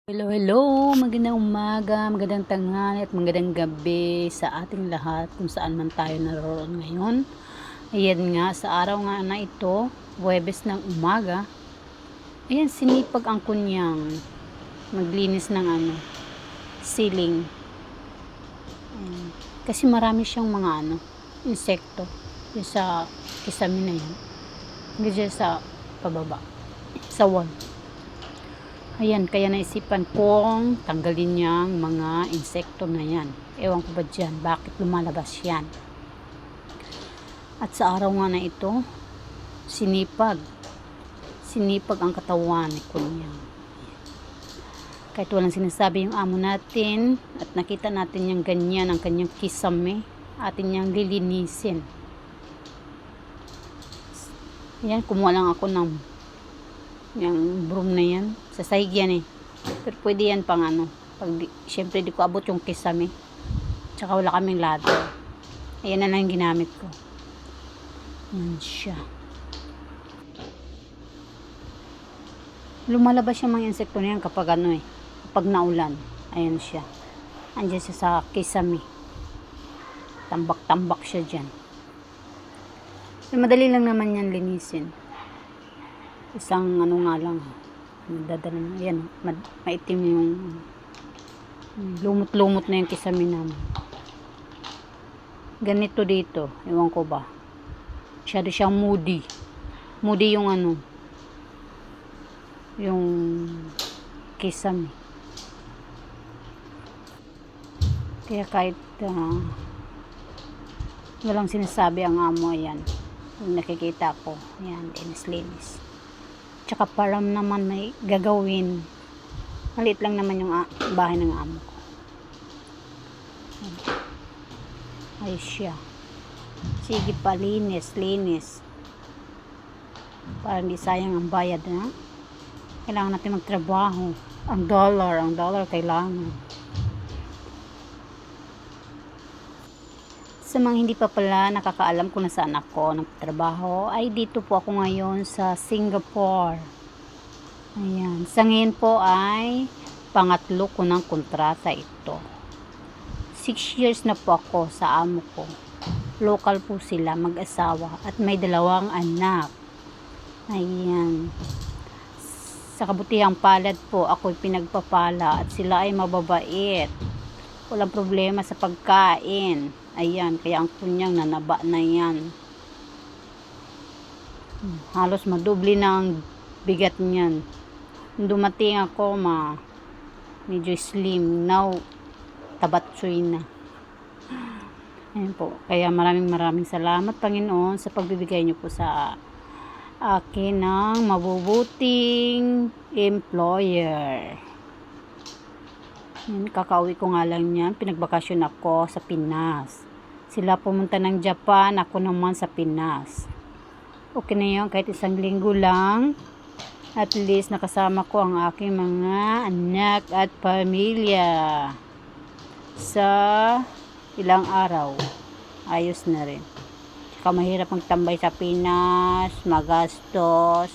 Hello, hello! Magandang umaga, magandang tanghali at magandang gabi sa ating lahat kung saan man tayo naroon ngayon. Ayan nga, sa araw nga na ito, Huwebes ng umaga, ayan, sinipag ang kunyang maglinis ng ceiling. Ayan. Kasi marami siyang mga insekto yung sa kisame na yan. Hindi dyan sa pababa, sa wall. Ayan, kaya naisipan kong tanggalin niyang mga insekto na yan. Ewan ko ba dyan, bakit lumalabas yan. At sa araw nga na ito, sinipag ang katawan ni Kunyang. Kahit walang sinasabi yung amo natin, at nakita natin yung ganyan, ang kanyang kisame, atin niyang lilinisin. Ayan, kumuha lang ako ng yung broom na yan. Sa sahig yan eh. Pero pwede yan pang syempre di ko abot yung kisame. Tsaka wala kaming ladder. Ayan na lang yung ginamit ko. Yan siya. Lumalabas yung mga insekto na yan kapag kapag naulan. Ayan siya. Andiyan siya sa kisame. Tambak-tambak siya dyan. So, madali lang naman yan linisin. Isang nga lang, madadala na yan, maitim yung lumot-lumot na yung kisame namin. Ganito dito, ewan ko ba, masyado siyang moody yung yung kisame. Kaya kahit walang sinasabi ang amo, ayan, yung nakikita ko, ayan, linis. Tsaka param naman may gagawin. Maliit lang naman yung bahay ng amo ko. Ayos siya. Sige pa, linis. Para hindi sayang ang bayad na. Kailangan natin magtrabaho. Ang dollar kailangan. Sa mga hindi pa pala nakakaalam kung nasaan ako nagtrabaho, ay dito po ako ngayon sa Singapore. Ayan. Sa ngayon po ay pangatlo ko ng kontrata ito. 6 years na po ako sa amo ko. Local po sila, mag-asawa, at may 2 anak. Ayan. Sa kabutihang palad po, ako'y pinagpapala at sila ay mababait. Walang problema sa pagkain. Ayan, kaya ang kunyang nanaba na yan. Halos madubli na ang bigat niyan. Dumating ako, medyo slim. Now, tabatsoy na. Ayan po. Kaya maraming salamat, Panginoon, sa pagbibigay niyo po sa akin ng mabubuting employer. Kakauwi ko nga lang yan. Pinagbakasyon ako sa Pinas. Sila pumunta ng Japan, ako naman sa Pinas. Okay na yun, kahit 1 linggo lang. At least nakasama ko ang aking mga anak at pamilya. Sa ilang araw, ayos na rin. Saka mahirap magtambay sa Pinas, magastos.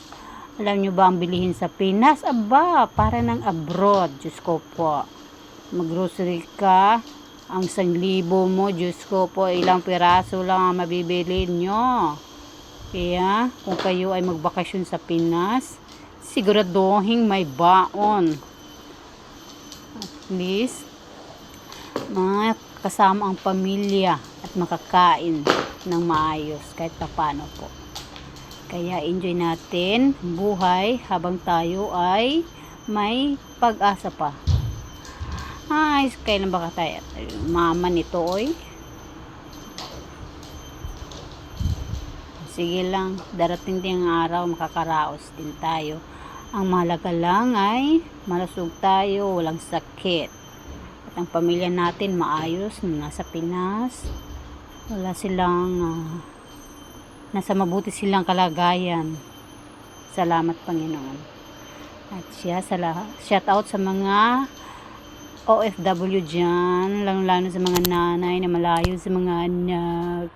Alam nyo ba ang bilihin sa Pinas? Aba, para ng abroad. Diyos ko po. Mag-grocery ka, ang 1,000 mo, Diyos ko po, ilang piraso lang ang mabibili nyo. Kaya, kung kayo ay magbakasyon sa Pinas, siguraduhin may baon. At least, kasama ang pamilya at makakain ng maayos kahit paano po. Kaya enjoy natin buhay habang tayo ay may pag-asa pa. Ay, kailan ba tayo? Mama nito, oy. Sige lang, darating din ang araw, makakaraos din tayo. Ang mahalaga lang ay malusog tayo, walang sakit. At ang pamilya natin maayos, nasa Pinas. Wala silang, nasa mabuti silang kalagayan. Salamat, Panginoon. At shout out sa mga OFW dyan, lalo sa mga nanay na malayo sa mga anak.